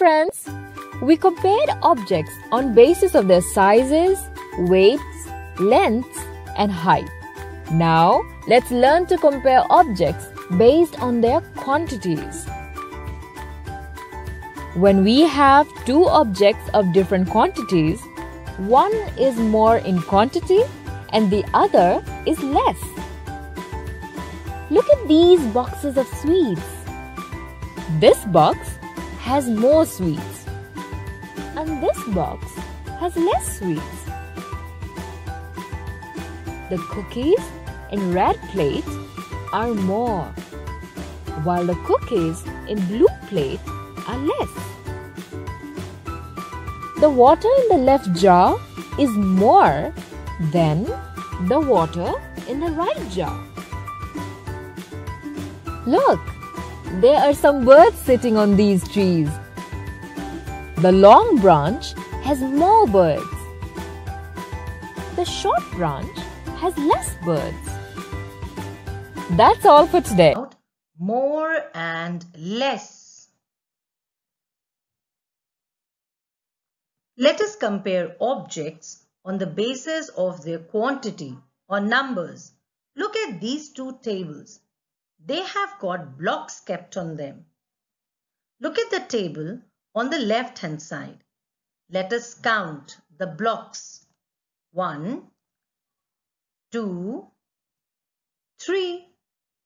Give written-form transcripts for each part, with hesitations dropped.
friends! We compared objects on basis of their sizes, weights, lengths and height. Now, let's learn to compare objects based on their quantities. When we have two objects of different quantities, one is more in quantity and the other is less. Look at these boxes of sweets. This box has more sweets and this box has less sweets. The cookies in red plate are more, while the cookies in blue plate are less. The water in the left jar is more than the water in the right jar. Look, there are some birds sitting on these trees. The long branch has more birds. The short branch has less birds. That's all for today. More and less. Let us compare objects on the basis of their quantity or numbers. Look at these two tables. They have got blocks kept on them. Look at the table on the left hand side. Let us count the blocks. 1, 2, 3.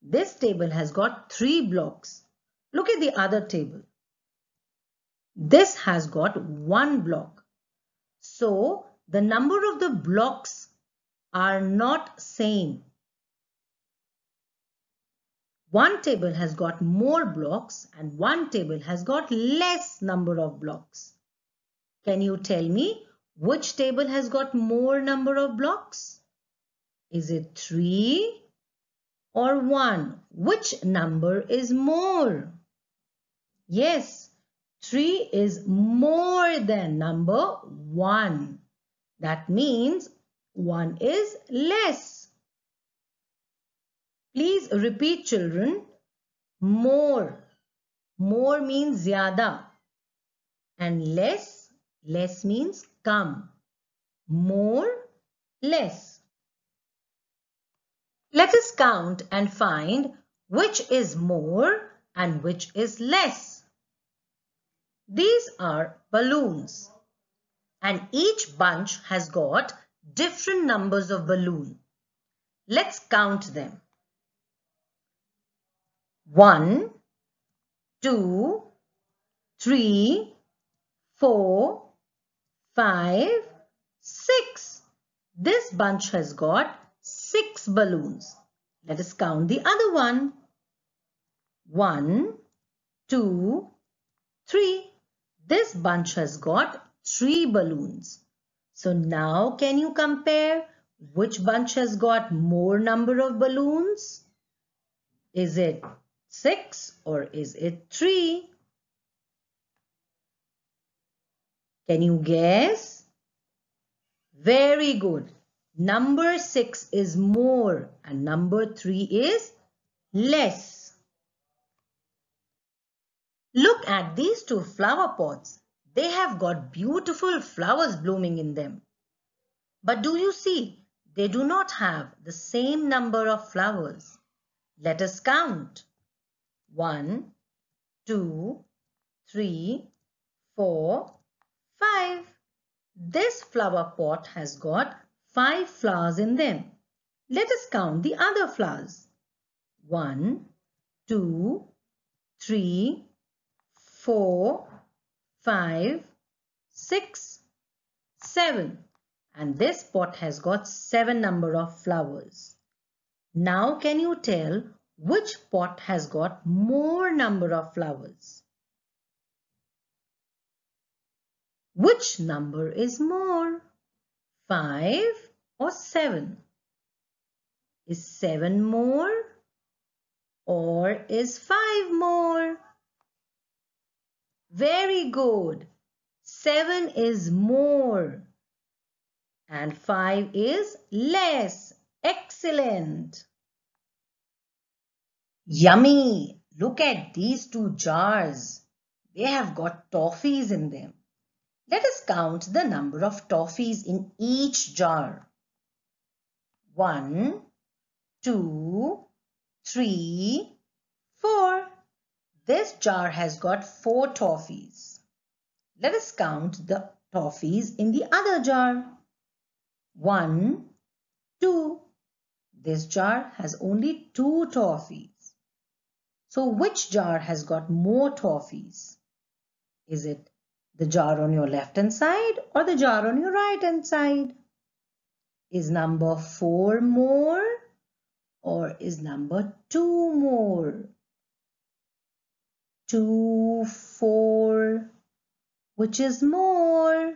This table has got 3 blocks. Look at the other table. This has got 1 block. So, the number of the blocks are not same. One table has got more blocks and one table has got less number of blocks. Can you tell me which table has got more number of blocks? Is it 3 or 1? Which number is more? Yes, 3 is more than number 1. That means 1 is less. Please repeat, children. More. More means zyada. And less. Less means kam. More, less. Let us count and find which is more and which is less. These are balloons. And each bunch has got different numbers of balloon. Let's count them. 1, 2, 3, 4, 5, 6. This bunch has got 6 balloons. Let us count the other one. 1, 2, 3. This bunch has got 3 balloons. So now can you compare which bunch has got more number of balloons? Is it 6 or is it 3? Can you guess? Very good. Number 6 is more and number 3 is less. Look at these two flower pots. They have got beautiful flowers blooming in them. But do you see? They do not have the same number of flowers. Let us count. 1, 2, 3, 4, 5. This flower pot has got 5 flowers in them. Let us count the other flowers. 1, 2, 3, 4, 5, 6, 7. And this pot has got 7 number of flowers. Now can you tell which pot has got more number of flowers? Which number is more? 5 or 7? Is 7 more or is 5 more? Very good. 7 is more and 5 is less. Excellent. Yummy. Look at these two jars. They have got toffees in them. Let us count the number of toffees in each jar. 1, 2, 3, 4. This jar has got 4 toffees. Let us count the toffees in the other jar. 1, 2. This jar has only 2 toffees. So which jar has got more toffees? Is it the jar on your left hand side or the jar on your right hand side? Is number 4 more or is number 2 more? 2, 4. Which is more?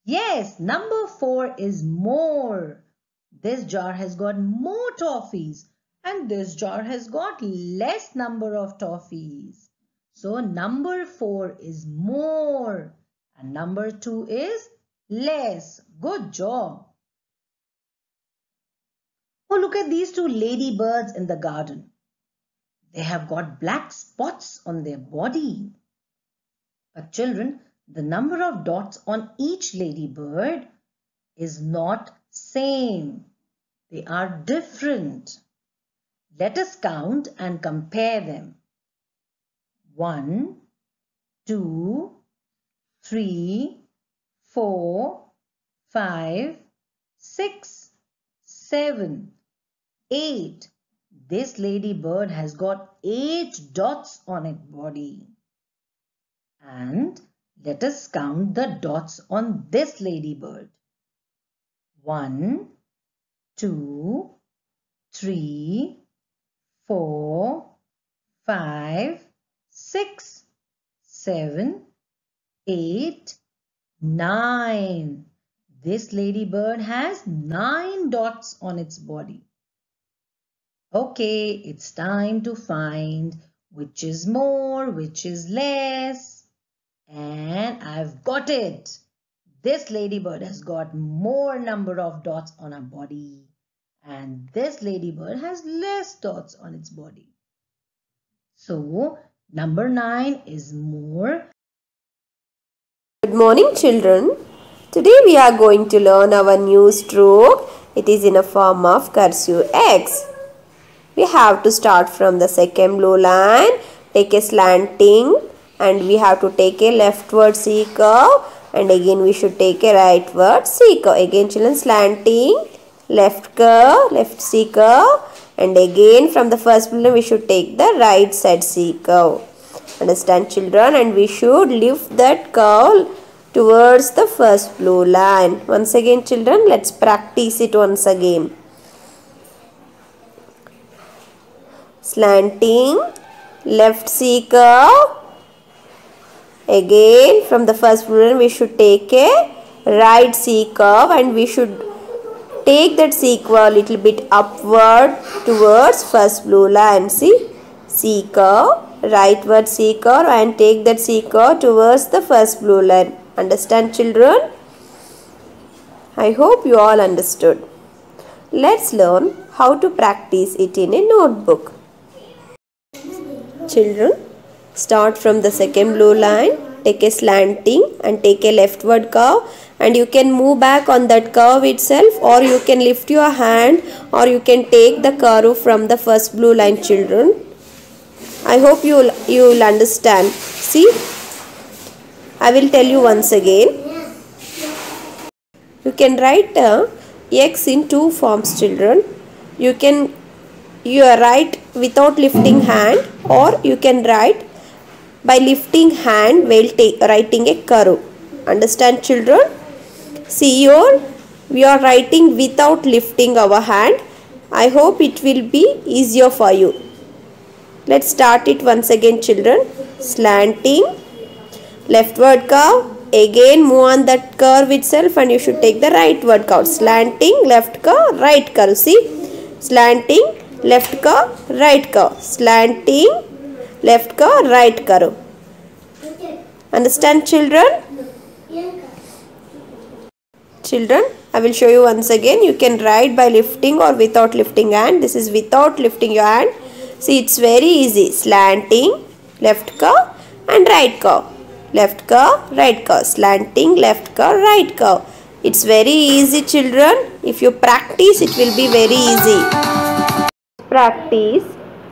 Yes, number 4 is more. This jar has got more toffees and this jar has got less number of toffees. So number 4 is more and number 2 is less. Good job. Oh, look at these 2 ladybirds in the garden. They have got black spots on their body. But children, the number of dots on each ladybird is not same. They are different. Let us count and compare them. 1, 2, 3, 4, 5, 6, 7, 8. This ladybird has got 8 dots on its body. And let us count the dots on this ladybird. 1, 2, 3, 4, 5, 6, 7, 8, 9. This ladybird has 9 dots on its body. Okay, it's time to find which is more, which is less. And I've got it. This ladybird has got more number of dots on her body. And this ladybird has less dots on its body. So, number 9 is more. Good morning, children. Today we are going to learn our new stroke. It is in a form of cursive X. We have to start from the second blue line, take a slanting, and we have to take a leftward C curve, and again we should take a rightward C curve. Again children, slanting, left curve, left C curve, and again from the first blue line we should take the right side C curve. Understand children? And we should lift that curve towards the first blue line. Once again children, let's practice it once again. Slanting, left C curve. Again from the first blue line we should take a right C curve, and we should take that C curve a little bit upward towards first blue line. See, C curve, rightward C curve, and take that C curve towards the first blue line. Understand children? I hope you all understood. Let's learn how to practice it in a notebook. Children, start from the second blue line, take a slanting and take a leftward curve, and you can move back on that curve itself, or you can lift your hand, or you can take the curve from the first blue line children. I hope you will understand. See, I will tell you once again. You can write X in 2 forms children. You can write without lifting hand, or you can write by lifting hand while writing a curve. Understand children? See here, we are writing without lifting our hand. I hope it will be easier for you. Let's start it once again children. Slanting, leftward curve. Again move on that curve itself, and you should take the rightward curve. Slanting, left curve, right curve. See, slanting, left curve, right curve. Slanting, left curve, right curve. Understand children? Children, I will show you once again. You can write by lifting or without lifting hand. This is without lifting your hand. See, it's very easy. Slanting, left curve, and right curve. Left curve, right curve. Slanting, left curve, right curve. It's very easy, children. If you practice, it will be very easy. Practice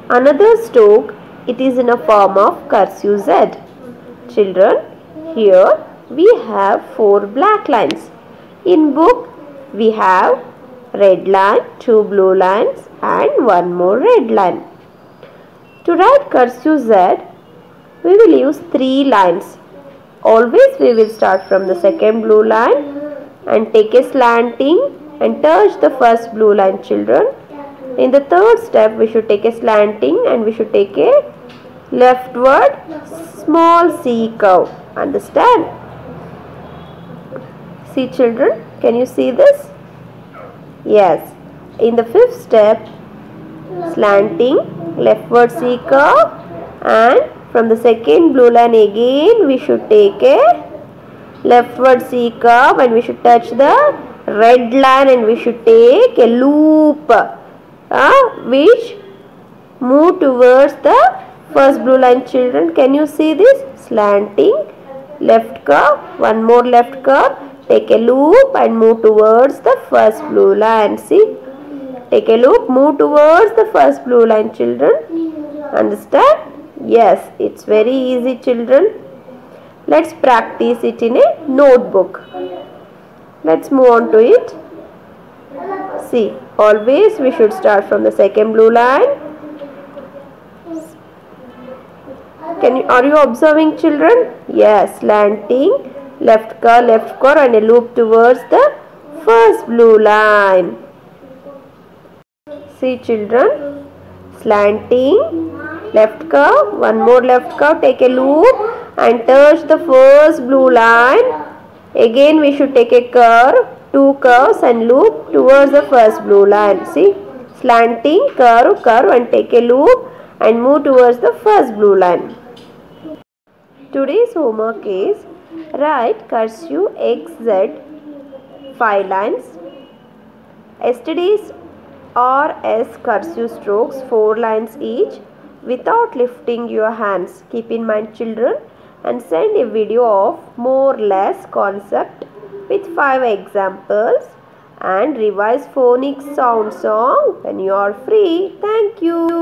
another stroke. It is in a form of cursive Z. Children, here we have 4 black lines. In book, we have red line, 2 blue lines and 1 more red line. To write cursive Z, we will use 3 lines. Always we will start from the second blue line and take a slanting and touch the first blue line, children. In the third step, we should take a slanting and we should take a leftward small C curve. Understand? See, children, can you see this? Yes. In the fifth step, slanting, leftward C curve, and from the second blue line again we should take a leftward C curve and we should touch the red line and we should take a loop which move towards the first blue line, children. Can you see this? Slanting, left curve, one more left curve, take a loop and move towards the first blue line. See? Take a loop, move towards the first blue line, children. Understand? Yes, it's very easy, children. Let's practice it in a notebook. Let's move on to it. See, always we should start from the second blue line. Are you observing, children? Yes, slanting, left curve and a loop towards the first blue line. See, children, slanting, left curve, one more left curve, take a loop and touch the first blue line. Again we should take a curve, 2 curves and loop towards the first blue line. See, slanting, curve and take a loop and move towards the first blue line. Today's homework is write cursive XZ 5 lines. Yesterday's RS cursive strokes 4 lines each without lifting your hands. Keep in mind, children, and send a video of more or less concept with 5 examples and revise phonics sound song when you are free. Thank you.